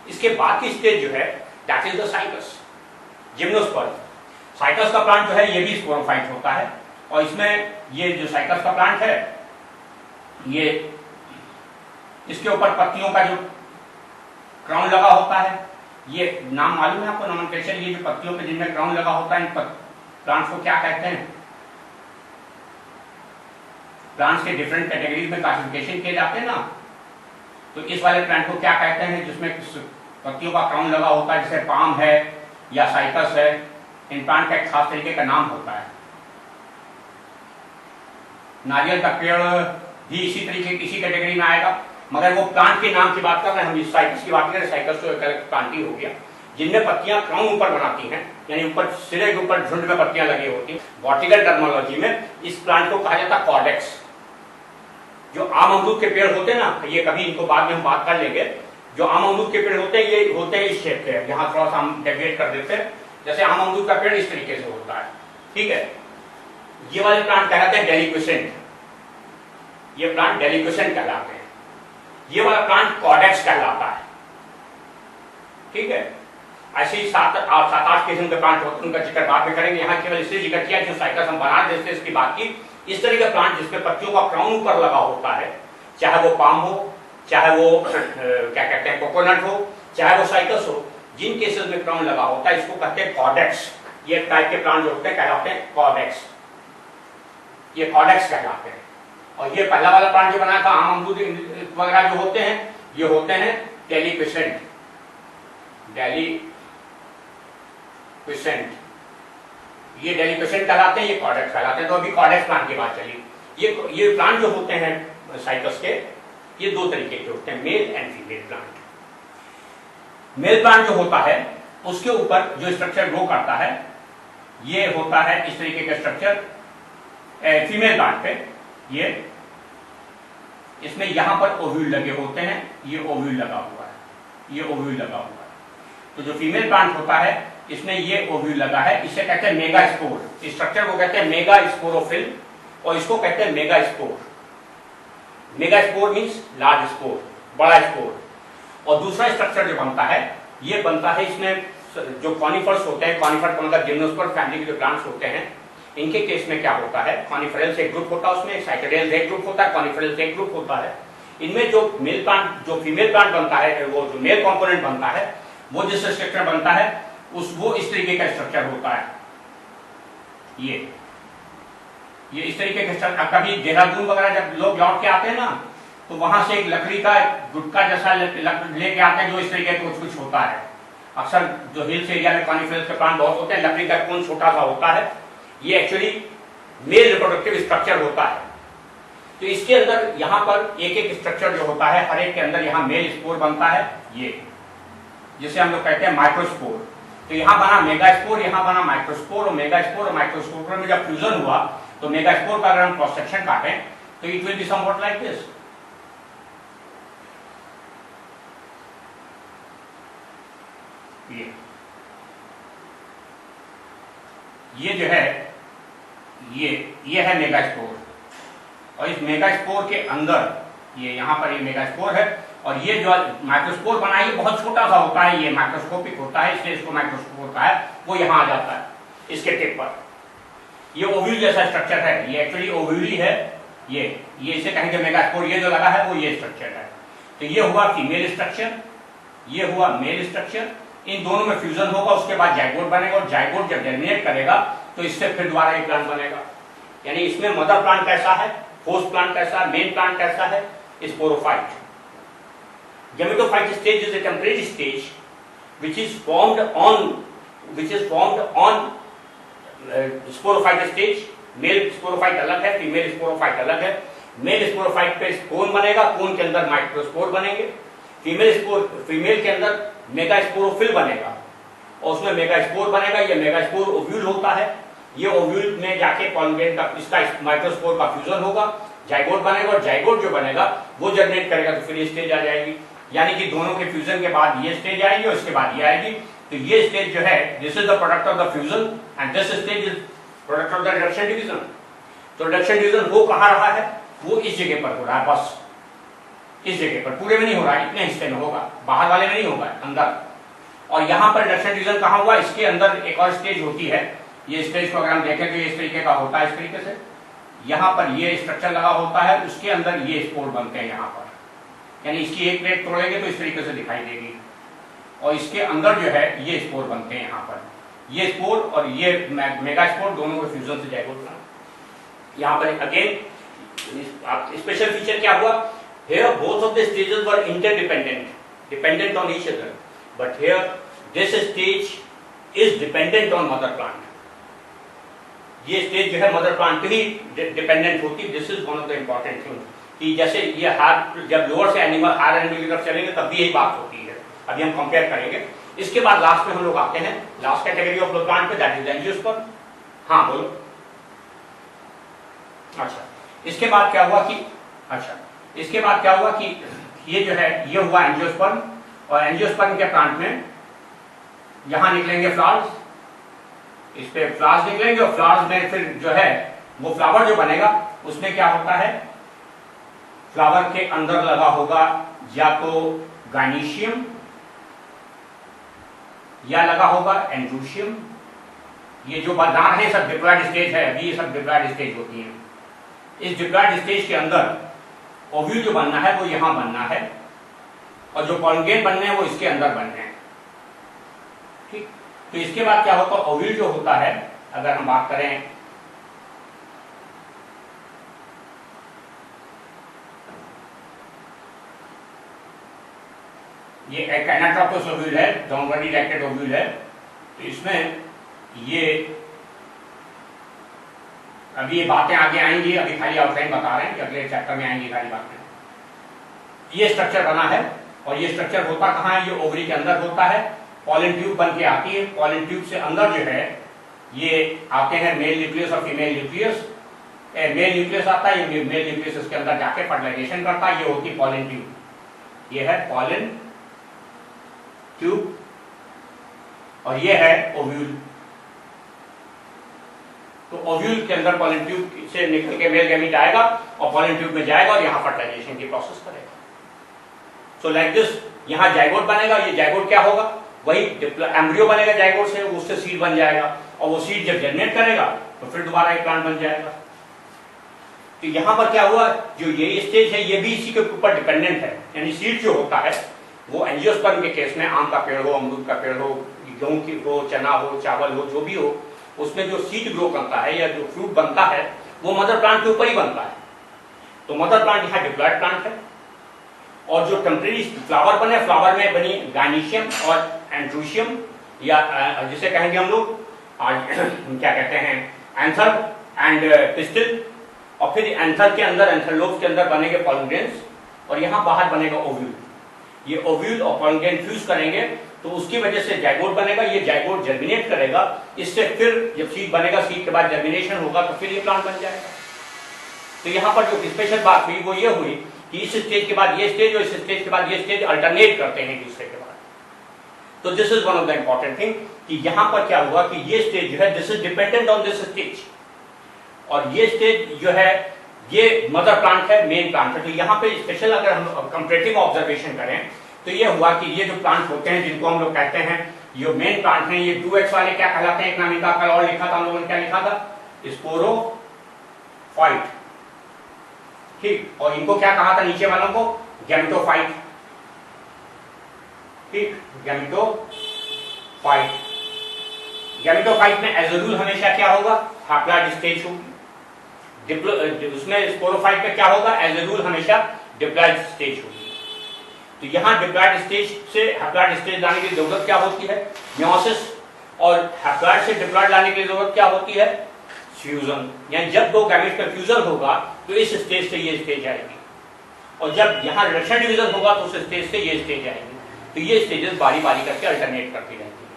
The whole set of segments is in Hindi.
इसके बाद की स्टेज जो है that is the cycas, gymnosperm. Cycas का प्लांट जो है ये भी स्पोरोफाइट होता है, और इसमें ये जो साइकस का प्लांट है ये इसके ऊपर पत्तियों का जो क्राउन लगा होता है, ये नाम मालूम है आपको नोमेनक्लेचर, ये जो पत्तियों पे जिनमें क्राउन लगा होता है इन प्लांट्स को क्या कहते हैं? प्लांट्स के डिफरेंट कैटेगरीज में क्लासिफिकेशन किए जाते हैं ना, तो इस वाले प्लांट को क्या कहते हैं जिसमें पत्तियों का क्राउन लगा होता है, जैसे पाम है या साइकस है, इन प्लांट का एक खास तरीके का नाम होता है। नारियल का पेड़ भी इसी तरीके इसी कैटेगरी में आएगा, मगर वो प्लांट के नाम की बात कर रहे हैं हम, इस साइकस की बात करें, साइकस तो एक प्लांट ही हो गया जिनमें पत्तियां क्राउन ऊपर बनाती हैं, यानी ऊपर सिरे के ऊपर झुंड में पत्तियां लगी होती हैं। बॉटनिकल टर्मिनोलॉजी में इस प्लांट को कहा जाता है कॉर्डेक्स। जो आम अमरूद के पेड़ होते हैं ना, ये कभी इनको बाद में हम बात कर लेंगे, जो आम अमरूद के पेड़ होते हैं ये होते हैं इस शेप के, यहाँ थोड़ा सा हम डेविएट कर देते हैं, जैसे आम अमरूद का पेड़ इस तरीके से होता है, ठीक है। ये वाले प्लांट कहलाते हैं डेलिक्वेसेंट, ये प्लांट डेलिक्वेसेंट कहलाते हैं। ये वाला प्लांट कॉर्डेक्स कहलाता है, ठीक है। ऐसे ही सात आठ किस्म के प्लांट होते हैं, उनका जिक्र बाद में करेंगे। यहाँ केवल इसलिए जिक्र किया जो साइकस हम बना देते इसकी बात की। इस तरह का प्लांट जिसपे पत्तियों का क्राउन ऊपर लगा होता है, चाहे वो पाम हो, चाहे वो क्या कहते हैं कोकोनट हो, चाहे वो साइकस हो, जिन केसेस में क्राउन लगा होता है इसको कहते हैं कॉर्डेक्स। ये टाइप के प्लांट जो होते हैं कहलाते हैं कॉर्डेक्स, ये कॉर्डेक्स कहलाते हैं। और ये पहला वाला प्लांट जो बनाया था आम अमरूद वगैरह जो होते हैं, ये होते हैं डेलिक्वेसेंट, डेलिक्वेसेंट, ये डेलिक्वेसेंट कहलाते हैं, ये कॉर्डेक्स कहलाते हैं। तो अभी कॉर्डेक्स प्लांट की बात चली। ये प्लांट जो होते हैं साइकस के, ये दो तरीके के होते हैं, male and female plant. Male plant जो होता है उसके ऊपर जो स्ट्रक्चर ग्रो करता है ये होता है इस तरीके का स्ट्रक्चर। फीमेल प्लांट पे ये इसमें यहां पर ओव्यूल लगे होते हैं, ये ओव्यूल लगा हुआ है, ये ओव्यूल लगा हुआ है। तो जो फीमेल प्लांट होता है इसमें ये ओव्यूल लगा है, इसे कहते हैं मेगास्पोर। इस स्ट्रक्चर को कहते हैं मेगास्पोरोफिल और इसको कहते हैं megaspore. Megaspore means large spore, बड़ा स्पोर। और दूसरा स्ट्रक्चर जो बनता है ये बनता है इसमें जो कॉनिफर्स होते हैं, कॉनिफर का मतलब जिम्नोस्पर्म फैमिली के जो प्लांट्स होते हैं, इनके केस में क्या होता है, कॉनिफेरल्स एक ग्रुप होता है, उसमें साइकेडेल्स एक ग्रुप होता है, कॉनिफेरल्स एक ग्रुप होता है। इनमें जो मेल प्लांट जो फीमेल प्लांट बनता है, वो जो मेल कंपोनेंट बनता है, वो जिस स्ट्रक्चर बनता है वो इस तरीके का स्ट्रक्चर होता है। ये इस तरीके का स्ट्रक्चर। कभी देहरादून वगैरह जब लोग लौट के आते हैं ना, तो वहां से एक लकड़ी का गुटका जैसा लेके आते हैं जो इस तरीके का कुछ होता है। अक्सर जो हिल्स एरिया में कॉनिफेरल्स के प्लांट बहुत होते हैं, लकड़ी का कोन छोटा सा होता है, ये एक्चुअली मेल रिप्रोडक्टिव स्ट्रक्चर होता है। तो इसके अंदर यहाँ पर एक एक स्ट्रक्चर जो होता है, हर एक के अंदर यहाँ मेल स्पोर बनता है, ये जिसे हम लोग कहते हैं माइक्रोस्पोर। तो यहाँ बना मेगास्पोर, यहाँ बना माइक्रोस्पोर, और मेगास्पोर और माइक्रोस्पोर में जब फ्यूजन हुआ तो मेगास्पोर का अगर हम क्रॉस सेक्शन काटें तो it will be somewhat like this. ये जो है ये है मेगास्पोर, और इस मेगास्पोर के अंदर ये यहाँ पर ये मेगास्पोर है, और ये जो माइक्रोस्पोर बना है ये बहुत छोटा सा होता है, ये माइक्रोस्कोपिक होता है, इसलिए इसको माइक्रोस्कोप होता है, वो यहाँ आ जाता है इसके टिप पर। ये ओव्यूल जैसा स्ट्रक्चर है, ये एक्चुअली ओव्यूल ही है, ये इसे कहेंगे मेगास्पोर। ये जो लगा है वो ये स्ट्रक्चर है। तो ये हुआ फीमेल स्ट्रक्चर, ये हुआ मेल स्ट्रक्चर। इन दोनों में फ्यूजन होगा, उसके बाद जाइगोट बनेगा, और जाइगोट जब जर्मिनेट करेगा तो इससे फिर दोबारा एक प्लांट बनेगा। यानी इसमें मदर प्लांट कैसा है, होस्ट प्लांट कैसा है, मेन प्लांट कैसा है, sporophyte. Gametophyte stage is a temperate stage which is formed on sporophyte stage. Male sporophyte अलग है, फीमेल स्पोरोफाइट अलग है। मेल स्पोरोफाइट पे कोन बनेगा, कोन के अंदर माइक्रोस्पोर बनेंगे। फीमेल के अंदर मेगास्पोरोफिल बनेगा, और उसमें मेगास्पोर बनेगा। ये मेगास्पोर ओव्यूल होता है, ये ओव्यूल में जाके पॉलिनेट का इसका माइक्रोस्पोर का फ्यूजन होगा, जाइगोट बनेगा, और जाइगोट जो बनेगा वो जर्मिनेट करेगा, तो फिर ये स्टेज आ जाएगी। यानी कि दोनों के फ्यूजन के बाद ये स्टेज आएगी और इसके बाद ये आएगी। तो ये स्टेज जो है this is the product of the fusion and this stage is product of the reduction division. तो रिडक्शन डिवीजन हो कहाँ रहा है, वो इस जगह पर हो रहा है बस। इस जगह पर पूरे में नहीं हो रहा, इतने हिस्से में होगा, बाहर वाले में नहीं होगा, अंदर। और यहाँ पर इंडक्शन डिवीजन कहाँ हुआ, इसके अंदर एक और स्टेज होती है। ये स्टेज को अगर हम देखें तो इस तरीके का होता है, इस तरीके से यहाँ पर ये स्ट्रक्चर लगा होता है, उसके अंदर ये स्पोर बनते हैं यहाँ पर, यानी इसकी एक प्लेट तोड़ेंगे तो इस तरीके से दिखाई देगी, और इसके अंदर जो है ये स्पोर बनते हैं यहाँ पर, ये स्पोर और ये मेगा स्पोर दोनों के फ्यूजन से जाइगोट बना। यहाँ पर अगेन स्पेशल फीचर क्या हुआ, here both of the stages were interdependent, dependent on each other, but here this stage is dependent on mother plant. ये स्टेज जो है मदर प्लांट पे ही डिपेंडेंट होती है। This is one of the important thing कि जैसे ये हायर, जब लोअर से एनिमल हायर एनिमल की तरफ चलेंगे तब भी यही बात होती है। अभी हम कंपेयर करेंगे। इसके बाद लास्ट में हम लोग आते हैं लास्ट कैटेगरी ऑफ प्लांट पे, दैट इज एंजियोस्पर्म। हाँ बोलो। अच्छा, इसके बाद क्या हुआ कि ये जो है ये हुआ एंजियोस्पर्म, और एंजियोस्पर्म के प्लांट में यहां निकलेंगे फ्लावर्स, इस पे फ्लावर्स निकलेंगे, और फ्लावर्स में फिर जो है वो फ्लावर जो बनेगा उसमें क्या होता है, फ्लावर के अंदर लगा होगा या तो गाइनीशियम या लगा होगा एंड्रूशियम। ये जो बना है सब डिप्लॉयड स्टेज है, अभी ये सब डिप्लॉयड स्टेज होती है। इस डिप्लॉयड स्टेज के अंदर ओव्यूल जो बनना है वो यहां बनना है, और जो पॉलिगेन बनने हैं वो इसके अंदर बनने हैं। ठीक, तो इसके बाद क्या होता है, ओव्यूल जो होता है, अगर हम बात करें ये एक एनाट्रोपस ओव्यूल है, डाउनवर्ड डायरेक्टेड ओव्यूल है। तो इसमें ये अभी ये बातें आगे आएंगी, अभी खाली आउटलाइन बता रहे हैं कि अगले चैप्टर में आएंगी सारी बातें। ये स्ट्रक्चर बना है, और ये स्ट्रक्चर होता कहाँ है, ये ओवरी के अंदर होता है। पॉलन ट्यूब बन के आती है, पॉलन ट्यूब से अंदर जो है ये आते हैं मेल न्यूक्लियस और फीमेल न्यूक्लियस। मेल न्यूक्लियस आता है, ये मेल न्यूक्लियस इसके अंदर जाके फर्टिलाइजेशन करता है, ये होती पॉलन ट्यूब। ये है पॉलन ट्यूब और ये है ओव्यूल। तो ओव्यूल के अंदर पॉलन ट्यूब से निकल के मेल गैमीट आएगा और पॉलन ट्यूब में जाएगा और यहाँ फर्टिलाइजेशन की प्रोसेस करेगा। सो लाइक दिस, यहाँ जाइगोट बनेगा। ये जाइगोट क्या होगा, वही एम्ब्रियो बनेगा जाइगोट से, उससे सीड बन जाएगा, और वो सीड जब जनरेट करेगा तो फिर दोबारा एक प्लांट बन जाएगा। तो यहाँ पर क्या हुआ, जो ये स्टेज है ये भी इसी के ऊपर डिपेंडेंट है, यानी सीड जो होता है वो एंजियोस्पर्म के केस में आम का पेड़ हो, अमरूद का पेड़ हो, गेहूं की हो, चना हो, चावल हो, जो भी हो, उसमें जो सीड ग्रो करता है या जो फ्रूट बनता है वो मदर प्लांट के ऊपर ही बनता है। तो मदर प्लांट यहाँ डिप्लॉयड प्लांट है, और जो टेम्परेरी फ्लावर बने, फ्लावर में बनी गाइनीशियम और एंड्रूशियम, या जिसे कहेंगे हम लोग क्या कहते हैं, एंथर एंड पिस्टिल, और फिर एंथर के अंदर, एंथरलोब के अंदर बनेंगे पॉलन ग्रेन्स, और यहाँ बाहर बनेगा ओव्यूल। ये ओव्यूल और पॉलन ग्रेन फ्यूज करेंगे तो उसकी वजह से जाइगोट बनेगा। ये जाइगोट जर्मिनेट करेगा, इससे फिर जब सीड बनेगा, सीड के बाद जर्मिनेशन होगा तो फिर ये प्लांट बन जाएगा। तो यहाँ पर जो स्पेशल बात हुई वो ये हुई कि इस स्टेज के बाद ये स्टेज और इस स्टेज के बाद ये स्टेज अल्टरनेट करते हैं दूसरे के बाद। तो this is one of the important thing कि यहाँ पर क्या हुआ कि ये स्टेज जो है this is dependent on this stage, और ये स्टेज जो है ये मदर प्लांट है, मेन प्लांट है। तो यहाँ पे स्पेशल अगर हम कंपैरेटिव ऑब्जर्वेशन करें तो ये हुआ कि ये जो प्लांट होते हैं जिनको हम लोग कहते हैं ये मेन प्लांट हैं, ये 2x वाले क्या कहलाते हैं, एक नाम इनका कल और लिखा था हम लोगों ने, क्या लिखा था, स्पोरोफाइट। ठीक, और इनको क्या कहा था नीचे वालों को, गैमेटोफाइट। ठीक, गैमेटोफाइट। गैमेटोफाइट में एज अ रूल हमेशा क्या होगा, हैप्लॉइड स्टेज होगी। उसमें स्पोरोफाइट में क्या होगा, एज ए रूल हमेशा डिप्लॉयड स्टेज होगी। तो यहाँ डिप्लॉयड स्टेज से हैप्लॉइड स्टेज लाने की जरूरत क्या होती है, मियोसिस, और हैप्लॉइड से डिप्लॉयड लाने की जरूरत क्या होती है, फ्यूजन। यानी जब दो गैमेट का फ्यूजन होगा तो इस स्टेज से ये स्टेज आएगी, और जब यहाँ रिडक्शन डिवीजन होगा तो उस स्टेज से ये स्टेज आएगी। तो ये स्टेजेस बारी बारी करके अल्टरनेट करती रहती है।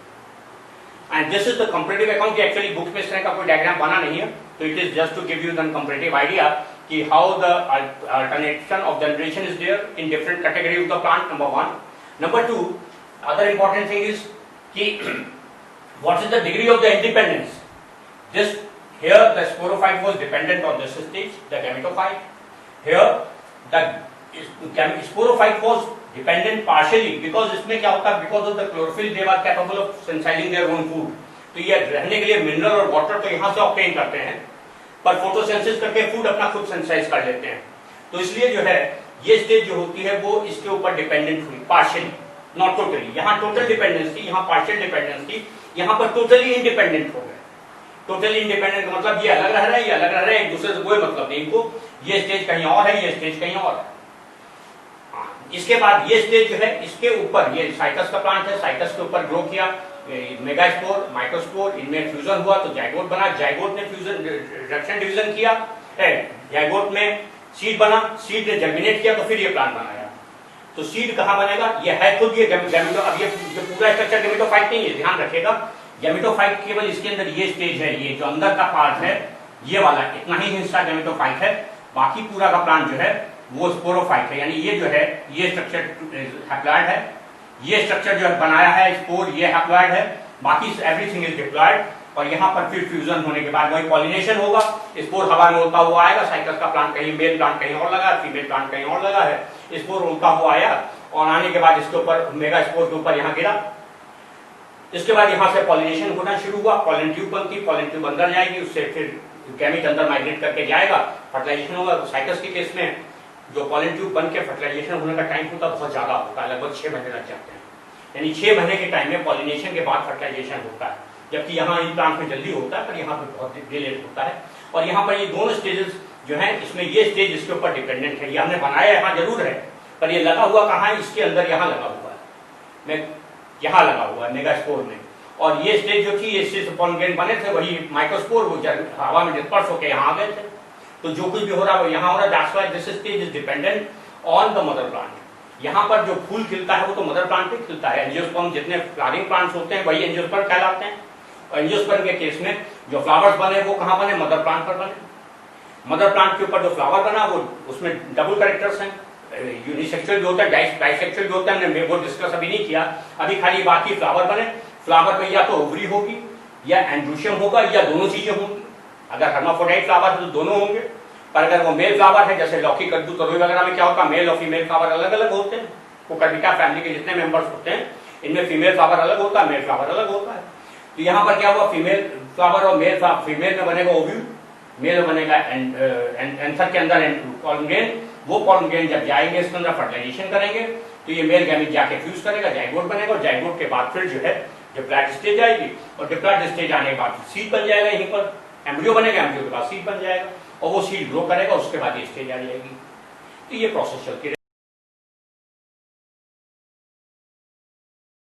And this is the comparative account. Actually book में इस तरह का कोई डायग्राम बना नहीं है, तो it is just to give you the comparative idea कि how the alternation of generation is there in different category of the plant, number 1। Number 2, other important thing is कि what is the degree of the independence. This here the sporophyte was dependent on this stage, the gametophyte. Here the sporophyte was dependent partially because इसमें क्या होता है, because of the chlorophyll they are capable of synthesising their own food. तो ये रहने के लिए मिनरल और वाटर तो यहाँ से ऑब्टेन करते हैं, पर फोटोसिंथेसिस करके फूड अपना खुद सेंसाइज कर लेते हैं। तो इसलिए जो है ये स्टेज जो होती है वो इसके ऊपर डिपेंडेंट हुई पार्शियली, नॉट टोटली। यहाँ टोटल डिपेंडेंस थी, यहाँ पार्शियल डिपेंडेंस थी, यहाँ पर टोटली इंडिपेंडेंट हो गए। टोटली इंडिपेंडेंट का मतलब ये अलग रह रहा है, ये अलग रह रहा है, एक दूसरे से कोई मतलब नहीं इनको। ये स्टेज कहीं और है, ये स्टेज कहीं और है। इसके बाद ये स्टेज जो है इसके ऊपर ये साइटस का प्लांट है, साइटस के ऊपर ग्रो किया मेगास्पोर, माइक्रोस्पोर, इनमें फ्यूजन हुआ तो जाइगोट बना, जाइगोट ने फ्यूजन रिडक्शन डिवीजन किया, जाइगोट में सीड बना, सीड ने जर्मिनेट किया तो फिर ये प्लांट बनाया। तो सीड कहाँ बनेगा, ये है खुद ये गैमेटो। अब ये पूरा स्ट्रक्चर गैमेटोफाइट नहीं है, ध्यान रखिएगा। गैमेटोफाइट केवल इसके अंदर ये स्टेज है, ये जो अंदर का पार्ट है ये वाला, इतना ही हिस्सा गैमेटोफाइट है, बाकी पूरा का प्लांट जो है वो स्पोरोफाइट है। यानी ये जो है ये स्ट्रक्चर हैप्लॉइड है, ये स्ट्रक्चर जो है बनाया है स्पोर ये हैप्लॉइड है, बाकी एवरीथिंग इज डिप्लॉइड। और यहाँ पर फिर फ्यूजन होने के बाद वही पॉलिनेशन होगा, स्पोर हवा में उड़ता हुआ आएगा। साइटस का प्लांट कहीं, मेल प्लांट कहीं और लगा है, फीमेल प्लांट कहीं और लगा है, स्पोर उड़ता हुआ आया और आने के बाद इसके ऊपर मेगा स्पोर के ऊपर यहाँ गिरा। इसके बाद यहाँ से पॉलिनेशन होना शुरू हुआ, पॉलन ट्यूब बनती, पॉलन ट्यूब अंदर जाएगी, उससे फिर गैमीट अंदर माइग्रेट करके जाएगा, फर्टिलाइजेशन होगा। साइटस के केस में जो पॉलन ट्यूब बन के फर्टिलाइजेशन होने का टाइम होता है बहुत ज्यादा होता है, लगभग 6 महीने लग जाते हैं। यानी 6 महीने के टाइम में पॉलिनेशन के बाद फर्टिलाइजेशन होता है, जबकि यहाँ इन प्लांट में जल्दी होता है, पर यहाँ पे बहुत डिलेड होता है। और यहाँ पर ये दोनों स्टेजेस जो है, इसमें ये स्टेज इसके ऊपर डिपेंडेंट है। ये हमने बनाया यहाँ जरूर है, पर ये लगा हुआ कहाँ है, इसके अंदर यहाँ लगा हुआ है, मैं यहाँ लगा हुआ है मेगास्पोर में। और ये स्टेज जो थी, इससे पॉलन ग्रेन बने थे, वही माइक्रोस्पोर वो हवा में डिस्पर्स होकर यहाँ आ गए थे। तो जो कुछ भी हो रहा है वो यहाँ हो रहा है। That's why this stage is dependent on the mother plant. यहाँ पर जो फूल खिलता है वो तो मदर प्लांट पे खिलता है। एंजियोस्पर्म जितने फ्लावरिंग प्लांट्स होते हैं वही एंजियोस्पर्म कहलाते हैं। और एंजियोस्पर्म के केस में जो फ्लावर्स बने वो कहाँ बने, मदर प्लांट पर बने। मदर प्लांट के ऊपर जो फ्लावर बना वो उसमें डबल कैरेक्टर्स हैं, यूनिसेक्सुअल भी होता है, डाइसेक्सुअल भी होता है, हमने वो डिस्कस अभी नहीं किया। अभी खाली बात की फ्लावर बने, फ्लावर में या तो ओवरी होगी या एंड्रोशियम होगा या दोनों चीजें होंगी। अगर हर्माफ्रोडाइट फ्लावर है तो दोनों होंगे, पर अगर वो मेल फ्लावर है जैसे लौकी, कद्दू, तरोई वगैरह में क्या होता है, मेल और फीमेल फ्लावर अलग अलग होते हैं। कुकुरबिटा फैमिली के जितने मेंबर्स होते हैं इनमें फीमेल फ्लावर अलग होता है, मेल फ्लावर अलग होता है। तो यहाँ पर क्या हुआ, फीमेल फ्लावर और मेल फ्लावर, फीमेल में बनेगा ओव्यूल, मेल में बनेगा एंथर के अंदर पॉलन ग्रेन। वो पॉलन ग्रेन जब जाएंगे इसके अंदर फर्टिलाइजेशन करेंगे तो ये मेल गैमीट जाके फ्यूज करेगा, जाइगोट बनेगा, और जाइगोट के बाद फिर जो है डिप्लॉइड स्टेज आएगी, और डिप्लॉइड स्टेज आने के बाद सीड बन जाएगा, यहीं पर एम्ब्रियो बनेगा, एम्ब्रियो के बाद सीड बन जाएगा, और वो सीड ग्रो करेगा, उसके बाद ये स्टेज आ जाएगी। तो ये प्रोसेस चलती